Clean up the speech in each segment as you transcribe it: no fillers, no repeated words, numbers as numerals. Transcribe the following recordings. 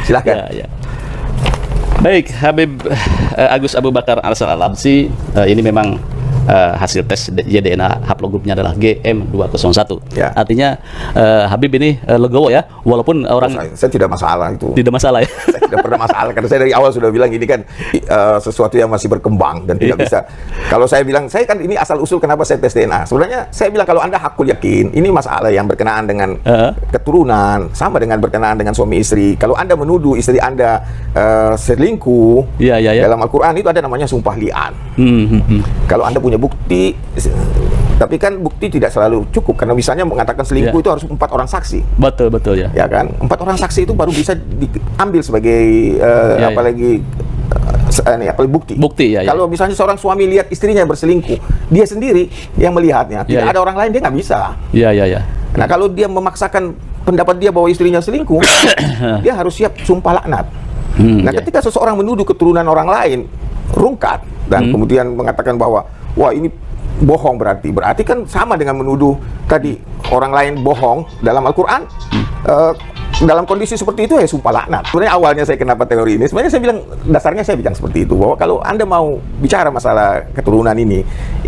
Silakan. Ya, ya. Baik, Habib Agus Abu Bakar Al-Labsi, ini memang hasil tes DNA haplogrupnya adalah GM201. Ya. Artinya Habib ini legowo ya, walaupun orang Saya tidak masalah itu. tidak masalah ya. Saya tidak pernah masalah karena saya dari awal sudah bilang ini kan sesuatu yang masih berkembang dan tidak bisa. Kalau saya bilang, saya kan ini asal usul kenapa saya tes DNA. Sebenarnya saya bilang kalau Anda hakul yakin ini masalah yang berkenaan dengan keturunan, sama dengan berkenaan dengan suami istri. Kalau Anda menuduh istri Anda selingkuh, dalam Al-Quran itu ada namanya sumpah li'an. Kalau Anda punya bukti, tapi kan bukti tidak selalu cukup karena misalnya mengatakan selingkuh itu harus 4 orang saksi. Betul ya. Ya kan, 4 orang saksi itu baru bisa diambil sebagai apalagi bukti. Bukti ya. Kalau misalnya seorang suami lihat istrinya berselingkuh, dia sendiri yang melihatnya, tidak ada orang lain, dia nggak bisa. Iya. Nah kalau dia memaksakan pendapat dia bahwa istrinya selingkuh, dia harus siap sumpah laknat. Nah ketika seseorang menuduh keturunan orang lain rungkat dan kemudian mengatakan bahwa wah ini bohong, berarti kan sama dengan menuduh tadi orang lain bohong dalam Al-Quran. Dalam kondisi seperti itu ya sumpah laknat. Sebenarnya awalnya saya kenapa teori ini, sebenarnya saya bilang, dasarnya saya bilang seperti itu, bahwa kalau Anda mau bicara masalah keturunan ini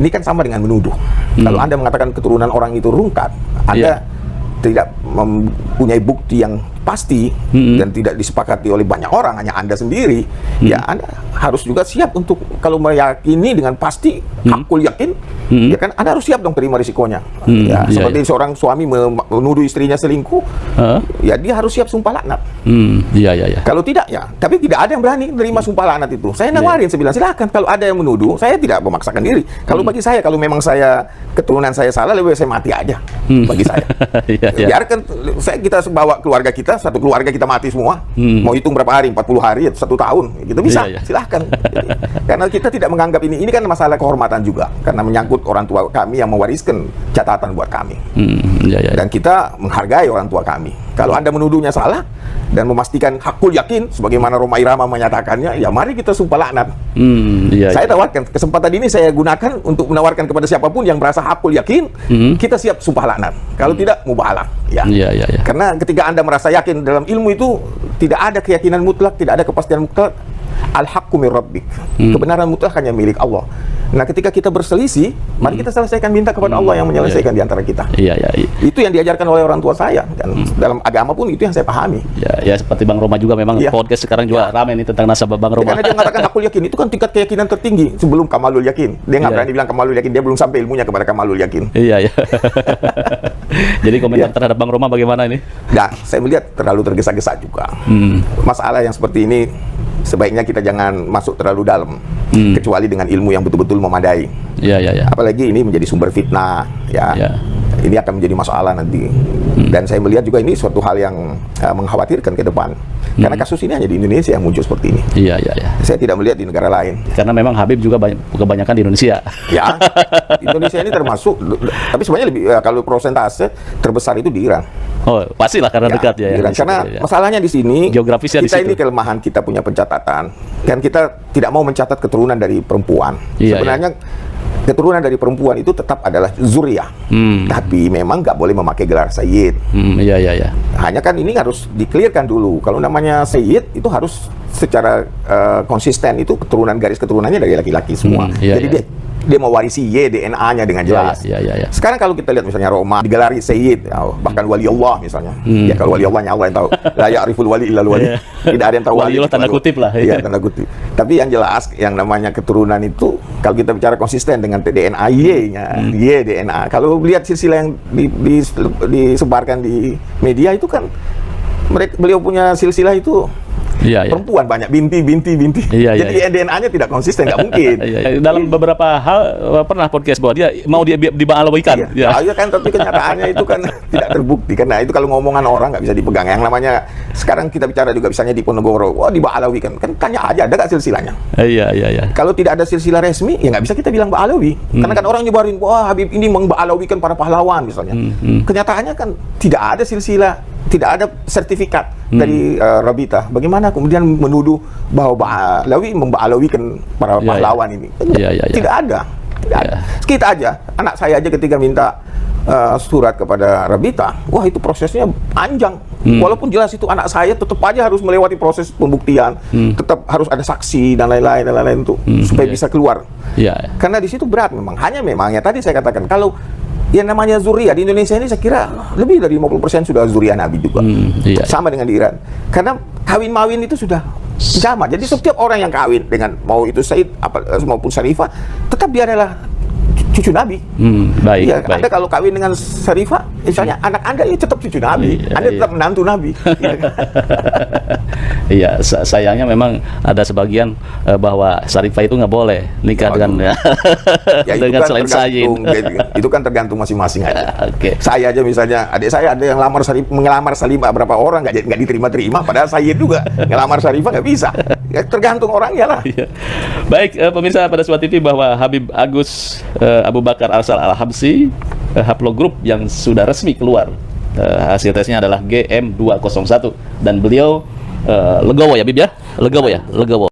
kan sama dengan menuduh. Kalau Anda mengatakan keturunan orang itu rungkat, Anda tidak mempunyai bukti yang pasti dan tidak disepakati oleh banyak orang, hanya Anda sendiri, ya Anda harus juga siap untuk kalau meyakini dengan pasti, hakul yakin, ya kan Anda harus siap dong terima risikonya. Seperti seorang suami menuduh istrinya selingkuh, ya dia harus siap sumpah laknat. Kalau tidak ya, tapi tidak ada yang berani menerima sumpah laknat itu. Saya nawarin, saya bilang silakan kalau ada yang menuduh, saya tidak memaksakan diri. Kalau bagi saya, kalau memang keturunan saya salah, lebih baik saya mati aja. Bagi saya, biarkan kita bawa keluarga kita, satu keluarga kita mati semua. Mau hitung berapa hari, 40 hari, 1 tahun, gitu bisa. Silahkan. Jadi, karena kita tidak menganggap ini kan masalah kehormatan juga, karena menyangkut orang tua kami yang mewariskan catatan buat kami. Dan kita menghargai orang tua kami. Kalau Anda menuduhnya salah dan memastikan hakul yakin, sebagaimana Roma Irama menyatakannya, ya mari kita sumpah laknat. Saya tawarkan kesempatan ini, saya gunakan untuk menawarkan kepada siapapun yang merasa hakul yakin, kita siap sumpah laknat. Kalau tidak, mubahalah. Karena ketika Anda merasa yakin dalam ilmu itu, tidak ada keyakinan mutlak, tidak ada kepastian mutlak. Al-haqqu min rabbik. Kebenaran mutlak hanya milik Allah. Nah, ketika kita berselisih, mari kita selesaikan, minta kepada Allah yang menyelesaikan di antara kita. Itu yang diajarkan oleh orang tua saya, dan dalam agama pun itu yang saya pahami. Ya seperti Bang Roma juga memang podcast sekarang juga ramai nih tentang nasabah Bang Roma. Karena dia mengatakan hakul yakin, itu kan tingkat keyakinan tertinggi sebelum kamalul yakin. Dia nggak berani bilang kamalul yakin, dia belum sampai ilmunya kepada kamalul yakin. Jadi komentar terhadap Bang Roma bagaimana ini? Nah, saya melihat terlalu tergesa-gesa juga. Masalah yang seperti ini sebaiknya kita jangan masuk terlalu dalam, kecuali dengan ilmu yang betul-betul memadai. Apalagi ini menjadi sumber fitnah, ini akan menjadi masalah nanti. Dan saya melihat juga ini suatu hal yang mengkhawatirkan ke depan, karena kasus ini hanya di Indonesia yang muncul seperti ini. Saya tidak melihat di negara lain. Karena memang Habib juga kebanyakan di Indonesia. Indonesia ini termasuk, tapi sebenarnya lebih kalau prosentase terbesar itu di Iran. Oh, pastilah karena dekat ya. Iran. Karena masalahnya di sini, geografisnya kita ini kelemahan kita punya pencatatan. Kan kita tidak mau mencatat keturunan dari perempuan. Sebenarnya keturunan dari perempuan itu tetap adalah zuriyah. Tapi memang nggak boleh memakai gelar sayyid. Hanya kan ini harus di-clearkan dulu. Kalau namanya sayyid itu harus secara konsisten, itu garis keturunannya dari laki-laki semua. Jadi dia mewarisi DNA-nya dengan jelas. Sekarang kalau kita lihat misalnya Roma digelari sayyid, bahkan wali Allah misalnya. Ya kalau wali Allahnya Allah yang tahu. La ya'riful wali illa wali. Tidak ada yang tahu wali Allah, tanda kutip lah. Tanda kutip. Tapi yang jelas yang namanya keturunan itu, kalau kita bicara konsisten dengan DNA Y-nya, DNA. Kalau lihat silsilah yang disebarkan di media itu kan beliau punya silsilah itu perempuan banyak, binti. Jadi DNA-nya tidak konsisten, nggak mungkin. Dalam beberapa hal pernah podcast bahwa dia mau dibalawikan. Kan, tapi kenyataannya itu kan tidak terbukti. Karena itu kalau ngomongan orang nggak bisa dipegang. Yang namanya sekarang kita bicara juga misalnya di Ponorogo, wah dibalawikan. Kan tanya aja, ada nggak silsilahnya? Kalau tidak ada silsilah resmi, ya nggak bisa kita bilang ba'alawi. Karena kan orang nyebarin, wah Habib ini memba'alawikan para pahlawan misalnya. Kenyataannya kan tidak ada silsilah, tidak ada sertifikat dari Rabita. Bagaimana kemudian menuduh bahwa Ba'alawi memba'alawikan para pahlawan ini? Tidak ada. Kita aja, anak saya aja ketika minta surat kepada Rabita, wah itu prosesnya panjang. Walaupun jelas itu anak saya, tetap aja harus melewati proses pembuktian, tetap harus ada saksi dan lain-lain untuk supaya bisa keluar. Karena di situ berat memang. Hanya memang ya tadi saya katakan, kalau yang namanya zuriat di Indonesia ini saya kira lebih dari 50% sudah zuriat Nabi juga. Sama dengan di Iran. Karena kawin mawin itu sudah sama. Jadi setiap orang yang kawin dengan mau itu Said maupun Syarifah, tetap dia adalah cucu Nabi. Baik, ya, baik. Anda kalau kawin dengan Syarifah, misalnya anak Anda ya tetap cucu Nabi, Anda tetap menantu Nabi. Iya, sayangnya memang ada sebagian bahwa Syarifah itu nggak boleh nikah dengan dengan kan selain Sayyid. Itu kan tergantung masing-masing aja. Saya aja misalnya, adik saya ada yang mengelamar Syarifah berapa orang nggak diterima-terima, padahal Sayyid juga ngelamar Syarifah nggak bisa. Ya, tergantung orangnya lah. Baik, pemirsa pada Suara TV bahwa Habib Agus Abu Bakar Arsal Al-Habsyi, haplogrup yang sudah resmi keluar, hasil tesnya adalah GM201 dan beliau legowo ya Bib ya, legowo.